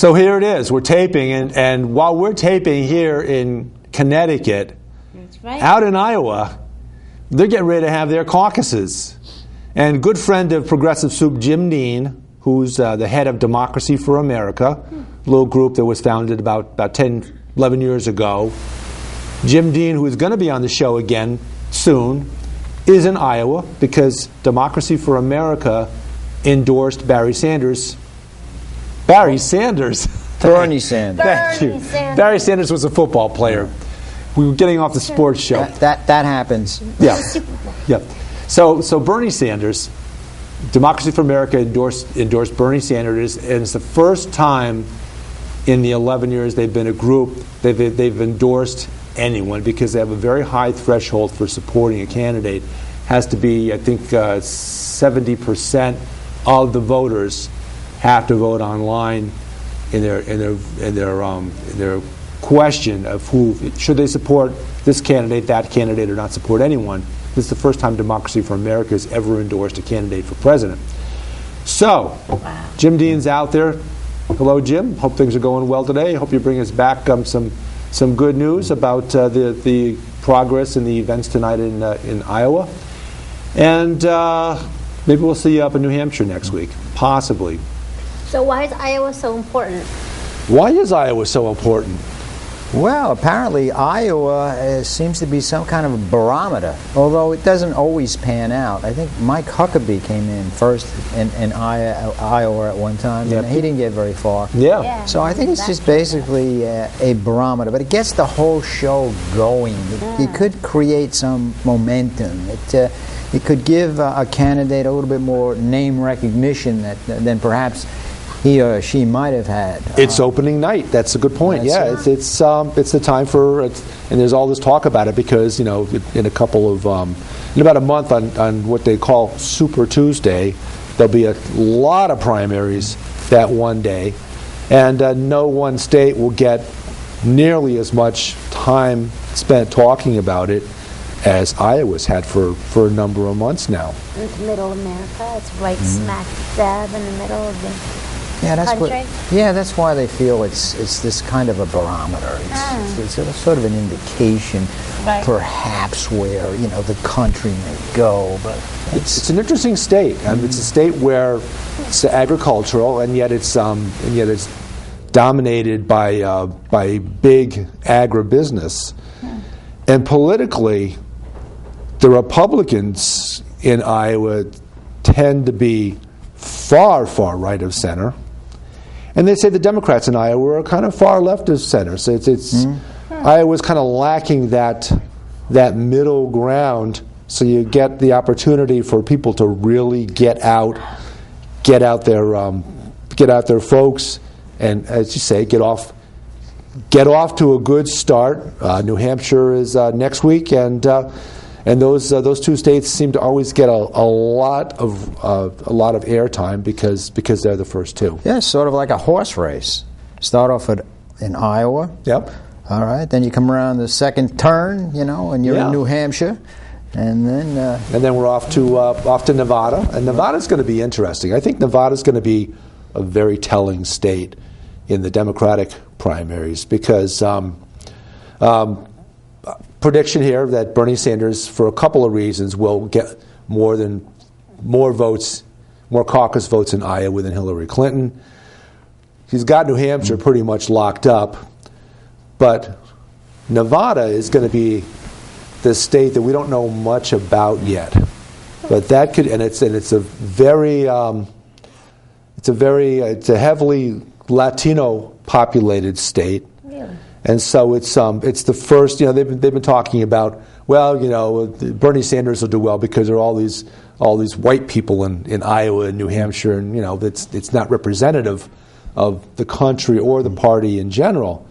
So here it is. We're taping, and while we're taping here in Connecticut, That's right. out in Iowa, they're getting ready to have their caucuses. And good friend of Progressive Soup, Jim Dean, who's the head of Democracy for America, a little group that was founded about 10, 11 years ago. Jim Dean, who is going to be on the show again soon, is in Iowa because Democracy for America endorsed Barry Sanders. Barry Sanders. Bernie Sanders. Thank you. Barry Sanders was a football player. We were getting off the sports show. That happens. Yeah. Yeah. So Bernie Sanders, Democracy for America endorsed Bernie Sanders, and it's the first time in the 11 years they've been a group they've endorsed anyone, because they have a very high threshold for supporting a candidate. Has to be, I think, 70% of the voters have to vote online in their question of who should they support, this candidate, that candidate, or not support anyone. This is the first time Democracy for America has ever endorsed a candidate for president. So, Jim Dean's out there. Hello, Jim. Hope things are going well today. Hope you bring us back some good news about the progress in the events tonight in Iowa. And maybe we'll see you up in New Hampshire next week, possibly. So why is Iowa so important? Why is Iowa so important? Well, apparently Iowa seems to be some kind of a barometer, although it doesn't always pan out. I think Mike Huckabee came in first in Iowa at one time, and he didn't get very far. Yeah. So I think it's just basically a barometer, but it gets the whole show going. It could create some momentum. It could give a candidate a little bit more name recognition than perhaps he or she might have had. It's opening night. That's a good point. Yeah, it's the time for, and there's all this talk about it because in a couple of in about a month on what they call Super Tuesday, there'll be a lot of primaries that one day, and no one state will get nearly as much time spent talking about it as Iowa's had for a number of months now. It's middle America. It's right smack dab in the middle of the country. That's why they feel it's this kind of a barometer. It's sort of an indication, perhaps, where the country may go. But it's an interesting state. It's a state where it's agricultural, and yet it's dominated by big agribusiness, and politically, the Republicans in Iowa tend to be far, far right of center. And they say the Democrats in Iowa are kind of far left of center. So Iowa's kind of lacking that middle ground. So you get the opportunity for people to really get out their folks, and as you say, get off to a good start. New Hampshire is next week, and those two states seem to always get a lot of airtime because they're the first two. Yeah, it's sort of like a horse race. Start off in Iowa. Yep. All right. Then you come around the second turn, and you're in New Hampshire, and then we're off to Nevada, and Nevada's going to be interesting. I think Nevada's going to be a very telling state in the Democratic primaries because. Prediction here that Bernie Sanders, for a couple of reasons, will get more votes, more caucus votes in Iowa than Hillary Clinton. He's got New Hampshire pretty much locked up, but Nevada is going to be the state that we don't know much about yet. But that could, and it's a heavily Latino populated state. Really? And so it's the first. They've been talking about, Bernie Sanders will do well because there are all these white people in Iowa and New Hampshire, and it's not representative of the country or the party in general.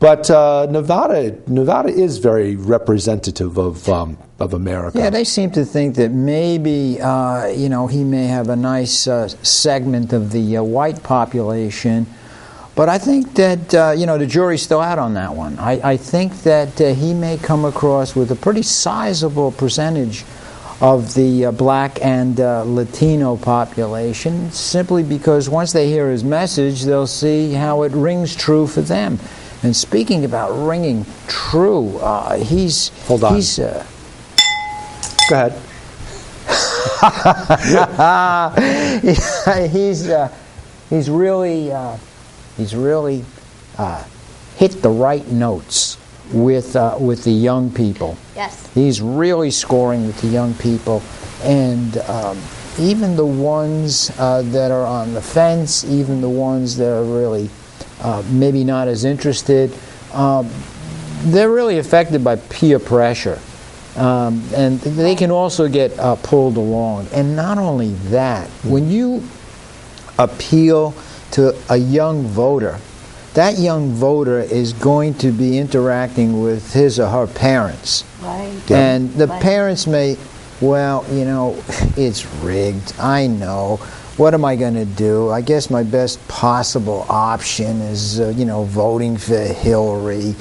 But Nevada is very representative of America. Yeah, they seem to think that maybe he may have a nice segment of the white population. But I think that, the jury's still out on that one. I think that he may come across with a pretty sizable percentage of the black and Latino population, simply because once they hear his message, they'll see how it rings true for them. And speaking about ringing true, he's... Hold on. He's, Go ahead. he's really hit the right notes with the young people. Yes. He's really scoring with the young people, and even the ones that are on the fence, even the ones that are really maybe not as interested, they're really affected by peer pressure. And they can also get pulled along. And not only that, when you appeal to a young voter, that young voter is going to be interacting with his or her parents. Right. And the parents may, well, you know, it's rigged, I know. What am I going to do? I guess my best possible option is, you know, voting for Hillary.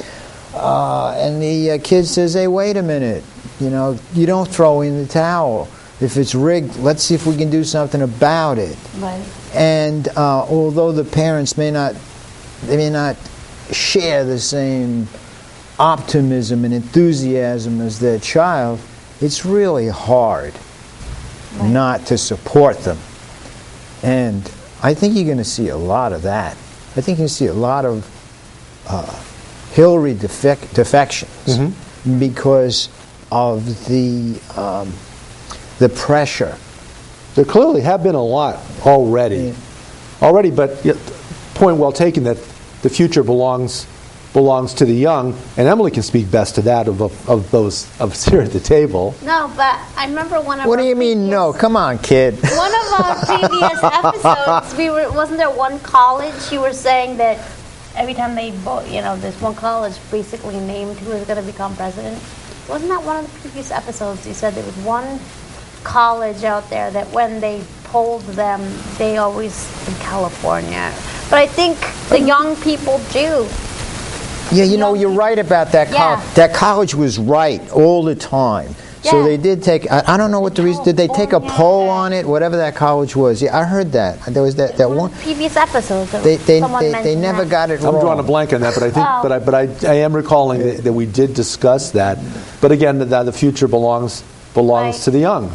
And the kid says, hey, wait a minute. You know, you don't throw in the towel. If it's rigged, let's see if we can do something about it. Right. And although the parents may not share the same optimism and enthusiasm as their child, it's really hard not to support them. And I think you're going to see a lot of that. I think you see a lot of Hillary defections because of the pressure. There clearly have been a lot already. But point well taken that the future belongs to the young, and Emily can speak best to that of those of us here at the table. No, but I remember one of What do you mean no? Come on, kid. One of our previous episodes, wasn't there one college you were saying that every time they vote, you know, this one college basically named who was going to become president? Wasn't that one of the previous episodes? You said there was one college out there that when they polled them, they always in California. But I think the young people do. Yeah, you know, you're right about that college. Yeah. That college was right all the time. So they did take, I don't know what the reason, did they take a poll on it, whatever that college was? Yeah, I heard that. There was that one. Previous episodes. They never got it wrong. I'm drawing a blank on that, but I think, but I am recalling that we did discuss that. But again, the future belongs to the young.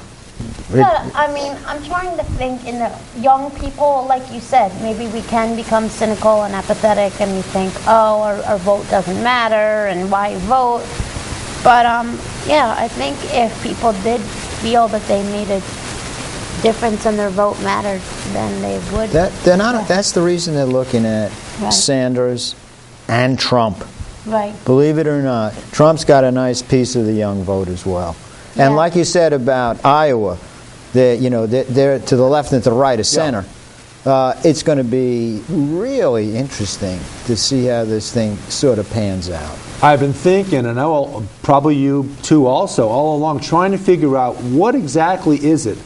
But, I mean, I'm trying to think in the young people, like you said, maybe we can become cynical and apathetic and we think, oh, our vote doesn't matter and why vote? But, yeah, I think if people did feel that they made a difference and their vote mattered, then they would. That's the reason they're looking at Sanders and Trump. Right. Believe it or not, Trump's got a nice piece of the young vote as well. And like you said about Iowa, they're to the left and to the right of center. It's going to be really interesting to see how this thing sort of pans out. I've been thinking, and I know probably you too also, all along, trying to figure out what exactly is it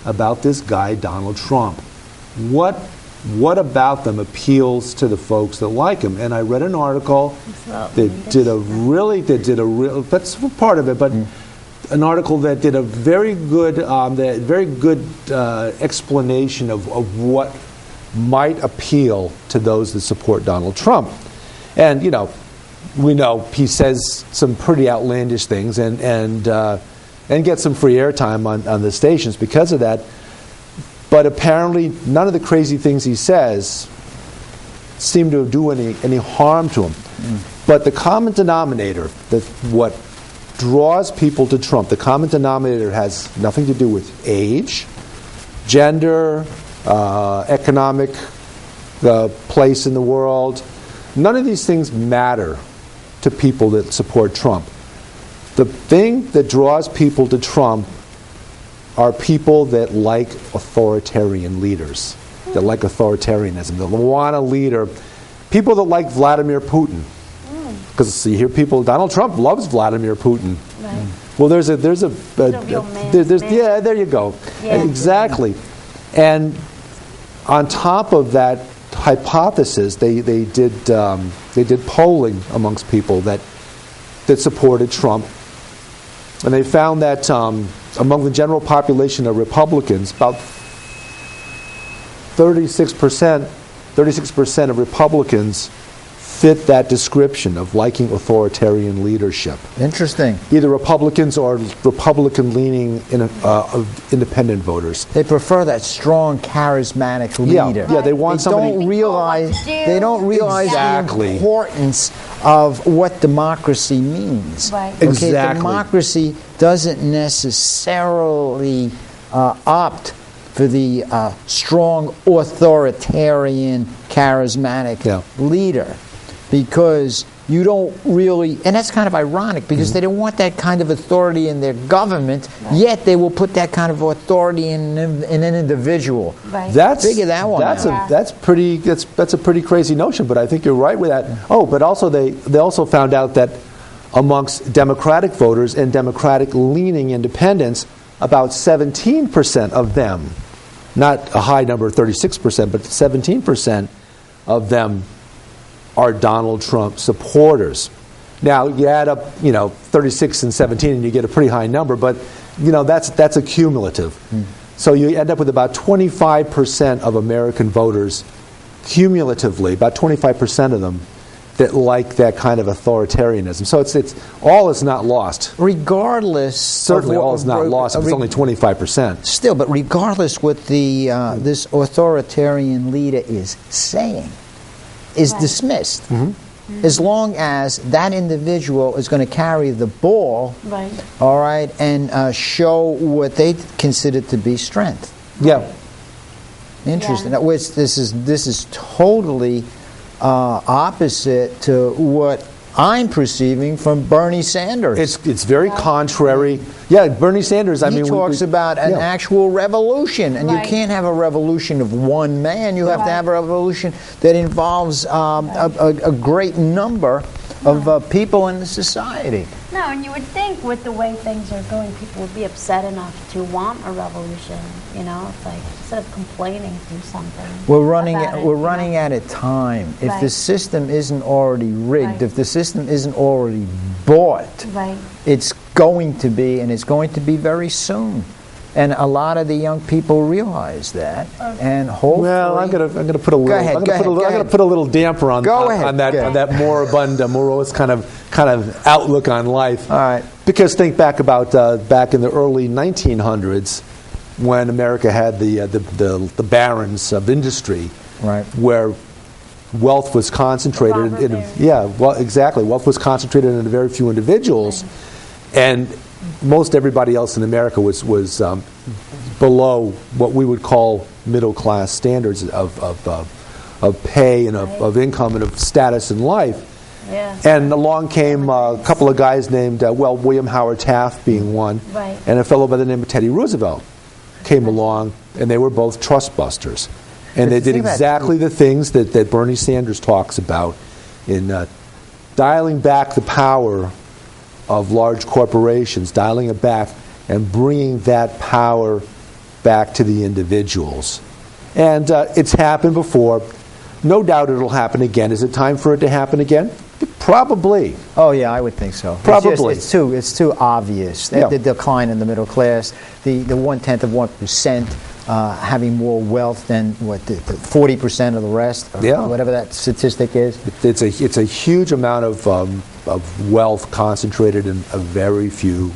about this guy, Donald Trump. What about them appeals to the folks that like him? And I read an article that did a real, that's part of it, but an article that did a very good explanation of what might appeal to those that support Donald Trump. And, you know, we know he says some pretty outlandish things and gets some free airtime on the stations because of that. But apparently none of the crazy things he says seem to do any harm to him. But the common denominator, what draws people to Trump, the common denominator has nothing to do with age, gender, economic place in the world. None of these things matter to people that support Trump. The thing that draws people to Trump are people that like authoritarian leaders, that like authoritarianism, that want a leader. People that like Vladimir Putin. Because you hear people, Donald Trump loves Vladimir Putin. Right. Well, there you go. Yeah. Exactly. And on top of that hypothesis, they did polling amongst people that supported Trump, and they found that among the general population of Republicans, about 36% of Republicans fit that description of liking authoritarian leadership. Interesting. Either Republicans or Republican-leaning independent voters. They prefer that strong, charismatic leader. Yeah, they want somebody. They don't realize Exactly. the importance of what democracy means. Right. Okay, Exactly. democracy doesn't necessarily opt for the strong, authoritarian, charismatic leader, because you don't really, and that's kind of ironic, because they don't want that kind of authority in their government, yet they will put that kind of authority in an individual. Right. Figure that one out. That's a pretty crazy notion, but I think you're right with that. Oh, but also they also found out that amongst Democratic voters and Democratic-leaning independents, about 17% of them, not a high number, 36%, but 17% of them are Donald Trump supporters. Now, you add up, 36 and 17, and you get a pretty high number, but, that's a cumulative. So you end up with about 25% of American voters, cumulatively, about 25% of them, that like that kind of authoritarianism. So it's all is not lost. Regardless, Certainly all is not lost if it's only 25%. Still, but regardless what the this authoritarian leader is saying, is dismissed. As long as that individual is going to carry the ball, all right, and show what they consider to be strength. Yeah. Interesting. Now, which this is totally opposite to what I'm perceiving from Bernie Sanders. It's very contrary. Yeah, Bernie Sanders, He talks about an actual revolution, and you can't have a revolution of one man. You have to have a revolution that involves a great number of people in the society. No, and you would think with the way things are going, people would be upset enough to want a revolution. It's like, instead of complaining, do something. We're running out of time. If the system isn't already rigged, if the system isn't already bought, it's going to be, and it's going to be very soon. And a lot of the young people realize that, and hopefully. Well, I'm gonna put a little. I'm gonna put a little damper on that moribund, morose kind of outlook on life. All right. Because think back about back in the early 1900s, when America had the barons of industry, where wealth was concentrated wealth was concentrated in a very few individuals, and most everybody else in America was below what we would call middle class standards of pay and of income and of status in life. Yeah. And along came a couple of guys named William Howard Taft being one, and a fellow by the name of Teddy Roosevelt came along, and they were both trust busters, and they did exactly the things that Bernie Sanders talks about in dialing back the power of large corporations, dialing it back and bringing that power back to the individuals. And it's happened before. No doubt it'll happen again. Is it time for it to happen again? Probably. Oh yeah, I would think so. Probably. It's too obvious. The decline in the middle class, the 1/10% having more wealth than the 40% of the rest, or whatever that statistic is. It's a huge amount of wealth concentrated in a very few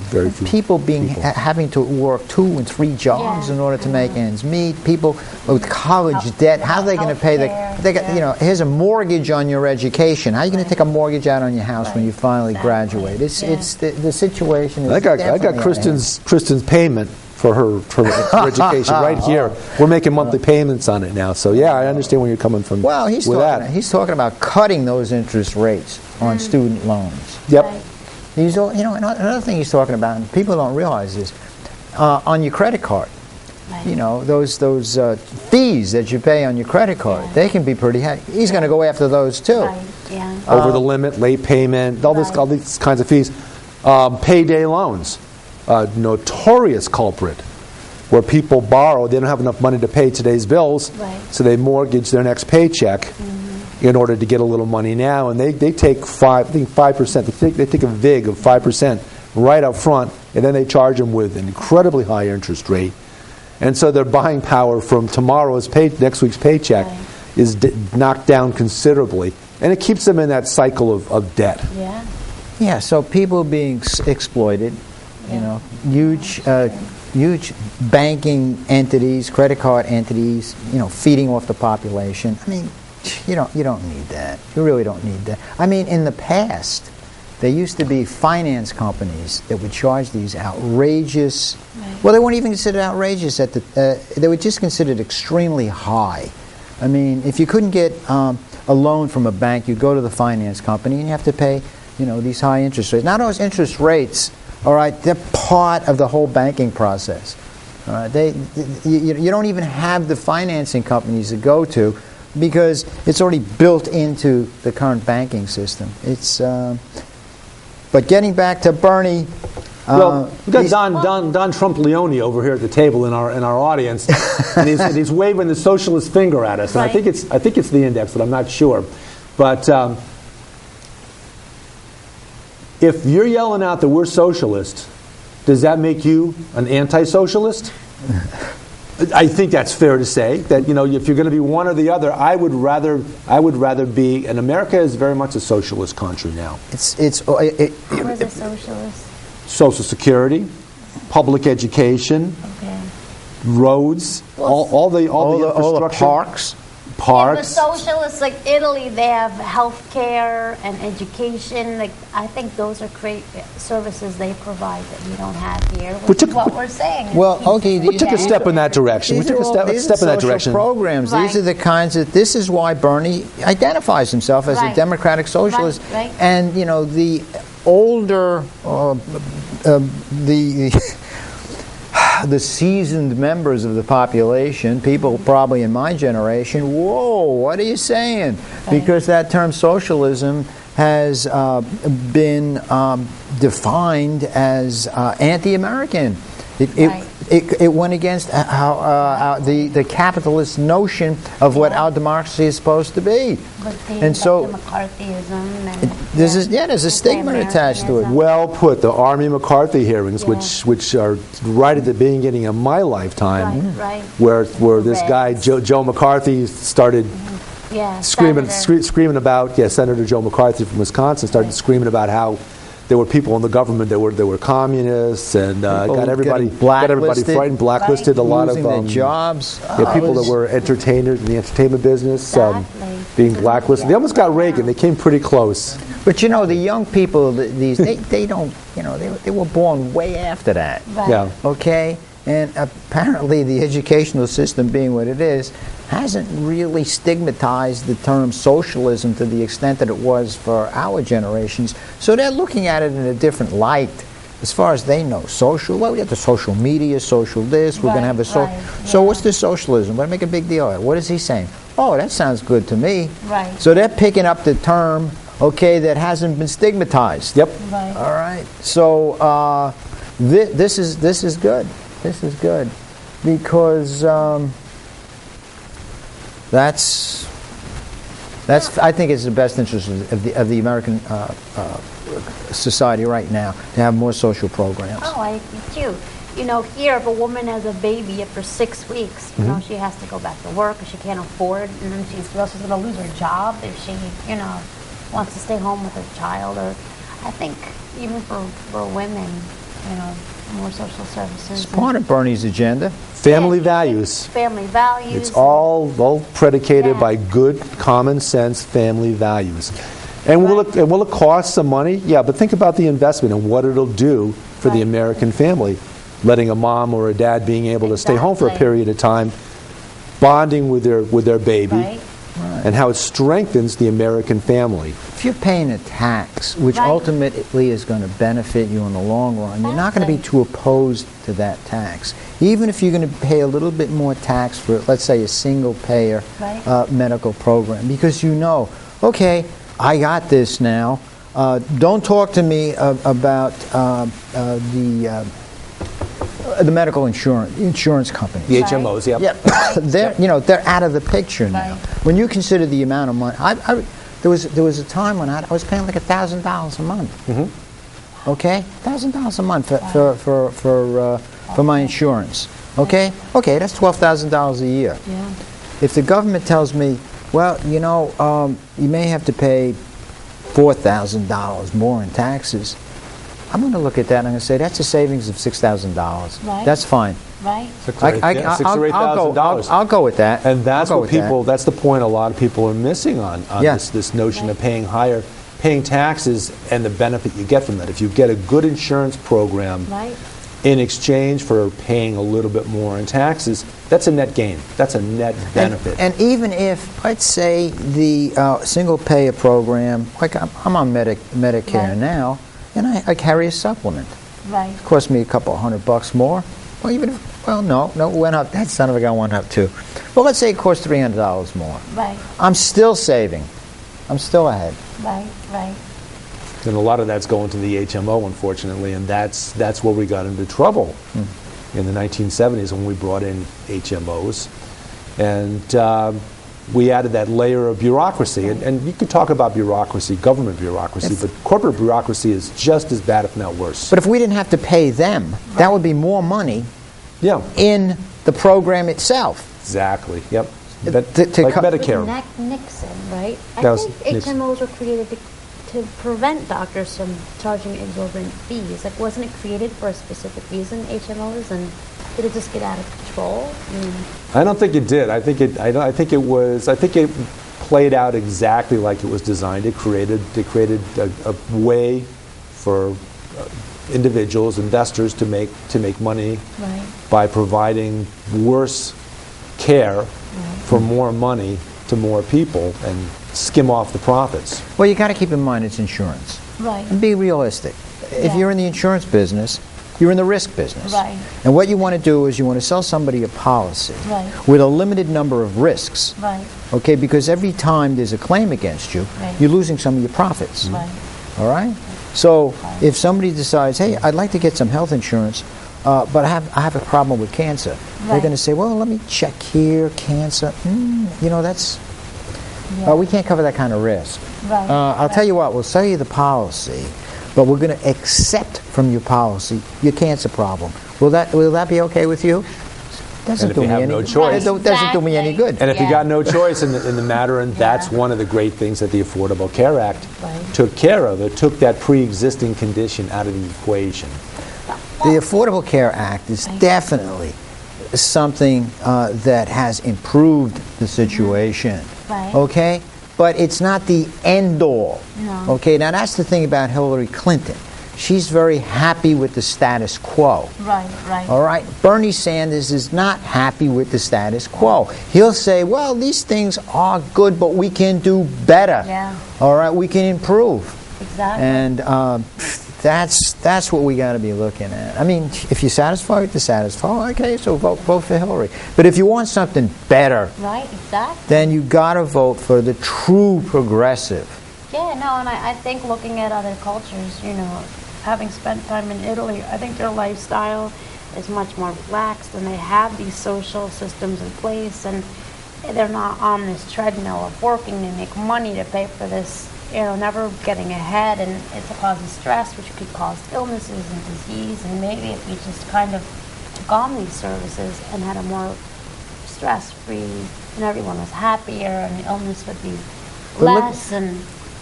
people having to work 2 and 3 jobs in order to make ends meet. People with college debt, how are they going to pay here's a mortgage on your education. How are you going to take a mortgage out on your house when you finally graduate? It's the situation is I got Kristen's payment for her education right here. We're making monthly payments on it now. So I understand where you're coming from. Well, he's talking about cutting those interest rates on student loans. Yep. Another thing he's talking about, and people don't realize this, on your credit card. Those fees that you pay on your credit card, they can be pretty high. He's going to go after those too. Over the limit, late payment, all these kinds of fees. Payday loans. Notorious culprit, where people borrow, they don't have enough money to pay today's bills, so they mortgage their next paycheck in order to get a little money now, and they take 5%. They take a vig of 5% right up front and then they charge them with an incredibly high interest rate. And so their buying power from next week's paycheck is knocked down considerably. And it keeps them in that cycle of debt. Yeah. Yeah, so people being exploited, you know, huge banking entities, credit card entities, you know, feeding off the population. I mean, you don't need that. You really don't need that. I mean, in the past, there used to be finance companies that would charge these outrageous. Well, they weren't even considered outrageous they were just considered extremely high. I mean, if you couldn't get a loan from a bank, you go to the finance company and you have to pay, you know, these high interest rates. Now, those interest rates, all right, they're part of the whole banking process. All right, you don't even have the financing companies to go to because it's already built into the current banking system. It's, but getting back to Bernie. Well, we've got Don Trump Leone over here at the table in our audience, and he's waving the socialist finger at us. And I think it's the index, but I'm not sure. But if you're yelling out that we're socialist, does that make you an anti-socialist? I think that's fair to say that, you know, if you're going to be one or the other, I would rather be. And America is very much a socialist country now. What is a socialist? Social Security, public education, roads, all the infrastructure, all the parks. Yeah, the socialists like Italy, they have health care and education. Like I think those are great services they provide that we don't have here. Which is what we're saying. Well, okay, we took a step in that direction. We took a step in that direction. Programs. Right. These are the kinds of. This is why Bernie identifies himself as a democratic socialist. Right. And you know the older the seasoned members of the population, people probably in my generation, whoa, what are you saying? Because that term socialism has been defined as anti-American. It went against the capitalist notion of what our democracy is supposed to be. And so McCarthyism. There's a stigma attached to it. Well put. The Army McCarthy hearings, which are right at the beginning of my lifetime, where this guy Joe McCarthy started screaming about Senator Joe McCarthy from Wisconsin started screaming about how there were people in the government that were communists and got everybody frightened, blacklisted a lot of their jobs. People that were entertainers in the entertainment business being blacklisted. They almost got Reagan. They came pretty close. But you know, the young people they don't, you know, they were born way after that. Yeah. Okay. And apparently the educational system being what it is hasn't really stigmatized the term socialism to the extent that it was for our generations. So they're looking at it in a different light as far as they know. Social, well, we got the social media, social this, we're going to have a So what's this socialism? Why make a big deal of it? What is he saying? Oh, that sounds good to me. Right. So they're picking up the term, okay, that hasn't been stigmatized. Yep. Right. All right. So this is good. This is good because that's I think it's the best interest of the American society right now to have more social programs. Oh, I agree too. You know, here if a woman has a baby after 6 weeks, you know, she has to go back to work if she can't afford, and then she's going to lose her job if she, you know, wants to stay home with her child. Or I think even for women, you know, more social services. It's part of Bernie's agenda. Family values. Family values. It's all predicated by good, common sense family values. And will it cost some money? Yeah, but think about the investment and what it'll do for the American family. Letting a mom or a dad being able to stay home for a period of time, bonding with their baby, and how it strengthens the American family. If you're paying a tax, which ultimately is going to benefit you in the long run, you're not going to be too opposed to that tax. Even if you're going to pay a little bit more tax for, let's say, a single-payer medical program, because you know, okay, I got this now. Don't talk to me about the medical insurance companies. The HMOs, they're out of the picture now. When you consider the amount of money, there was a time when I was paying like $1,000 a month. Okay, $1,000 a month for my insurance. Okay, okay, that's $12,000 a year. Yeah. If the government tells me, well, you may have to pay $4,000 more in taxes, I'm going to look at that and I'm going to say that's a savings of $6,000. Right. That's fine. Right. $6,000 or $8,000. I'll go with that. And that's I'll go what with people. that. That's the point a lot of people are missing on Yeah. this notion of paying taxes and the benefit you get from that. If you get a good insurance program Right. in exchange for paying a little bit more in taxes, that's a net gain. That's a net benefit. And even if, let's say, the single payer program, like I'm on Medicare Right. now, and I carry a supplement. Right. It cost me a couple $100 more. Well, even if, no, it went up. That son of a gun went up too. Well, let's say it cost $300 more. Right. I'm still saving. I'm still ahead. Right. Right. And a lot of that's going to the HMO, unfortunately, and that's where we got into trouble in the 1970s when we brought in HMOs. And we added that layer of bureaucracy. And you could talk about bureaucracy, government bureaucracy, but corporate bureaucracy is just as bad, if not worse. But if we didn't have to pay them, that would be more money in the program itself. Exactly, yep. To Like Medicare. Nixon, right? That I was think Nixon. HMOs were created to prevent doctors from charging exorbitant fees. Like, wasn't it created for a specific reason, HMOs? And did it just get out of control? I don't think it did. I think it played out exactly like it was designed. It created a way for individuals, investors, to make money Right. by providing worse care for more money to more people and skim off the profits. Well, you got to keep in mind it's insurance. Right. And be realistic. If Yeah. you're in the insurance business, you're in the risk business. Right. And what you want to do is you want to sell somebody a policy Right. with a limited number of risks. Right. Okay, because every time there's a claim against you, Right. you're losing some of your profits. Right. All right? So if somebody decides, hey, I'd like to get some health insurance, but I have a problem with cancer, they're Right. going to say, well, let me check here, cancer. That's... Yeah. we can't cover that kind of risk. Right. I'll tell you what, we'll sell you the policy, but we're going to accept from your policy your cancer problem. Will that be okay with you? Doesn't if do you me have any no good. choice. It doesn't do me any good. And if you Yeah. got no choice in the matter, and that's one of the great things that the Affordable Care Act Right. took care of. It took that pre-existing condition out of the equation. The Affordable Care Act is definitely something that has improved the situation. Right. Okay? But it's not the end all. No. Okay? Now that's the thing about Hillary Clinton. She's very happy with the status quo. Right. Right. All right? Bernie Sanders is not happy with the status quo. He'll say, well, these things are good, but we can do better. Yeah. All right? We can improve. Exactly. And that's what we got to be looking at. I mean, if you're satisfied with the status quo, okay, so vote for Hillary. But if you want something better, Right. Exactly. then you got to vote for the true progressive. Yeah, no, and I think looking at other cultures, having spent time in Italy, I think their lifestyle is much more relaxed, and they have these social systems in place, and they're not on this treadmill of working to make money to pay for this, never getting ahead, and it causes stress, which could cause illnesses and disease, and maybe if we just kind of took on these services and had a more stress-free, and everyone was happier, and the illness would be less, and...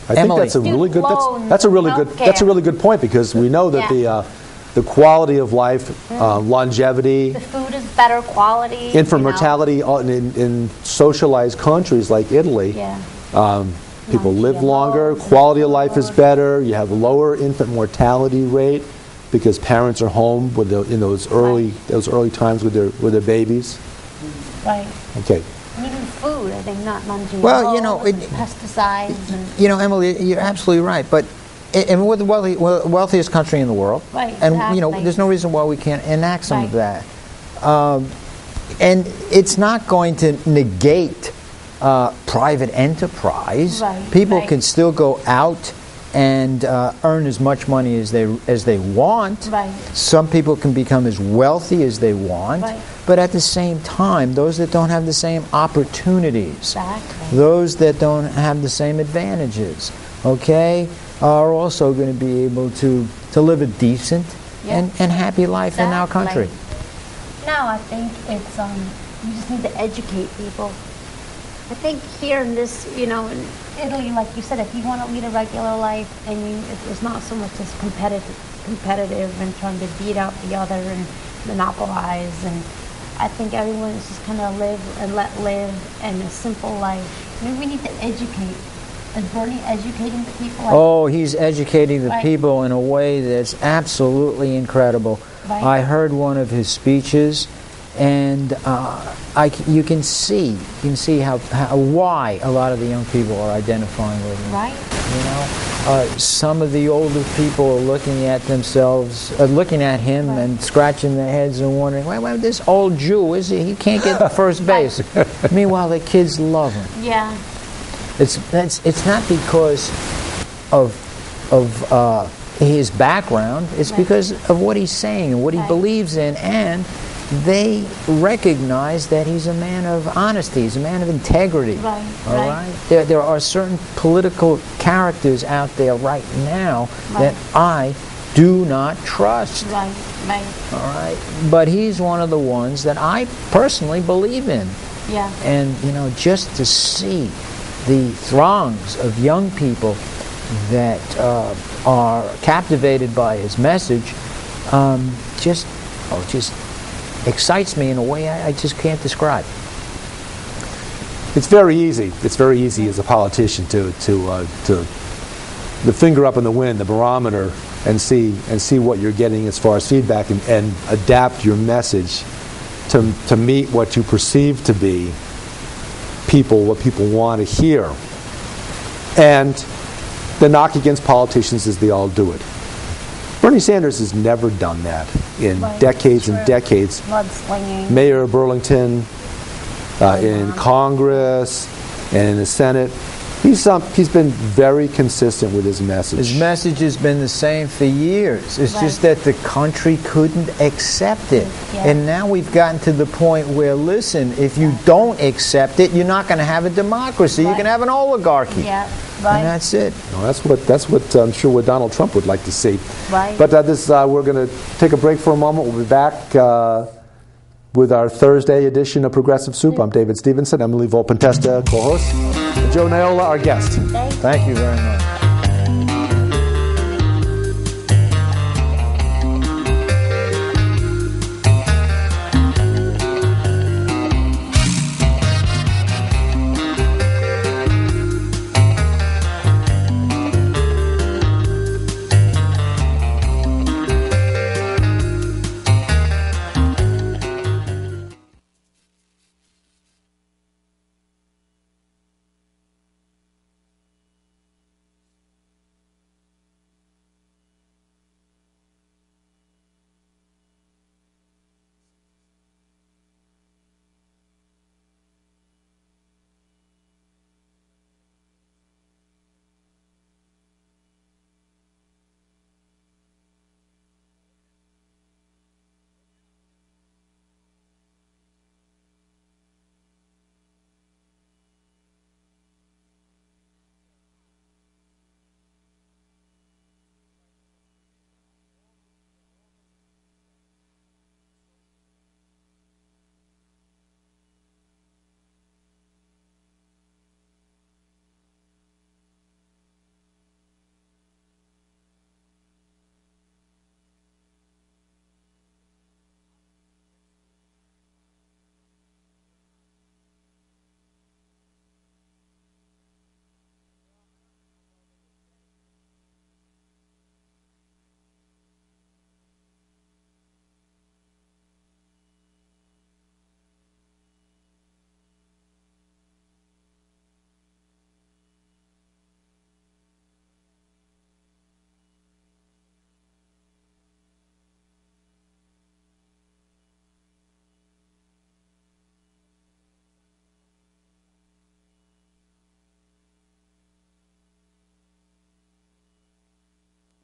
I think Emily. that's a really good. Student That's a loans really and good. That's a healthcare. really good point, because we know that Yeah. the quality of life, longevity, The food is better quality. infant mortality in socialized countries like Italy. Yeah. People live GMOs longer. and Quality of life is lower. better. You have a lower infant mortality rate because parents are home with in those early times with their babies. Right. Okay. And even food, I think, not non-GMO. Well, and pesticides and... Emily, you're absolutely right. But and we're the wealthiest country in the world, Right, and exactly. there's no reason why we can't enact some of Right. that. And it's not going to negate private enterprise. Right, People right. can still go out and earn as much money as they want. Right. Some people can become as wealthy as they want. Right. But at the same time, those that don't have the same opportunities, Exactly. those that don't have the same advantages, okay? are also going to be able to live a decent Yeah. and happy life in our country. No, I think it's you just need to educate people. I think here in this, in Italy, like you said, if you want to lead a regular life and it's not so much as competitive and trying to beat out the other and monopolize, and I think everyone's just kind of live and let live and a simple life. Maybe we need to educate. Is Bernie educating the people? Oh, he's educating the Right. people in a way that's absolutely incredible. Right. I heard one of his speeches, and you can see how why a lot of the young people are identifying with him. Right. Some of the older people are looking at themselves, looking at him, Right. and scratching their heads and wondering, "Well, this old Jew he can't get to first base." Meanwhile, the kids love him. Yeah. It's not because of his background. It's Right. because of what he's saying and what he Right. believes in, and they recognize that he's a man of honesty. He's a man of integrity. Right. All right. There are certain political characters out there right now that I do not trust. Right. Right. All right. But he's one of the ones that I personally believe in. Yeah. And, just to see the throngs of young people that are captivated by his message just excites me in a way I just can't describe. It's very easy. It's very easy as a politician to the finger up in the wind, the barometer, and see what you're getting as far as feedback, and adapt your message to meet what you perceive to be what people want to hear. And the knock against politicians is they all do it. Bernie Sanders has never done that in decades and decades. Mudslinging. Mayor of Burlington, in Congress, and in the Senate. He's been very consistent with his message. His message has been the same for years. It's just that the country couldn't accept it. Yeah. And now we've gotten to the point where, listen, if you don't accept it, you're not going to have a democracy. You're going to have an oligarchy. Yeah. Right. And that's it. Well, that's what I'm sure what Donald Trump would like to see. Right. But we're going to take a break for a moment. We'll be back with our Thursday edition of Progressive Soup. I'm David Stevenson. Emily Volpintesta, co-host. And Joe Niola, our guest. Thank you very much.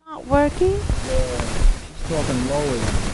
Not working. She's talking lower.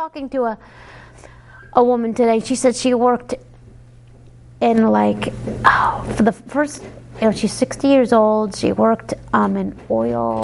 talking to a woman today. She said she worked in for the first, she's 60 years old. She worked in oil,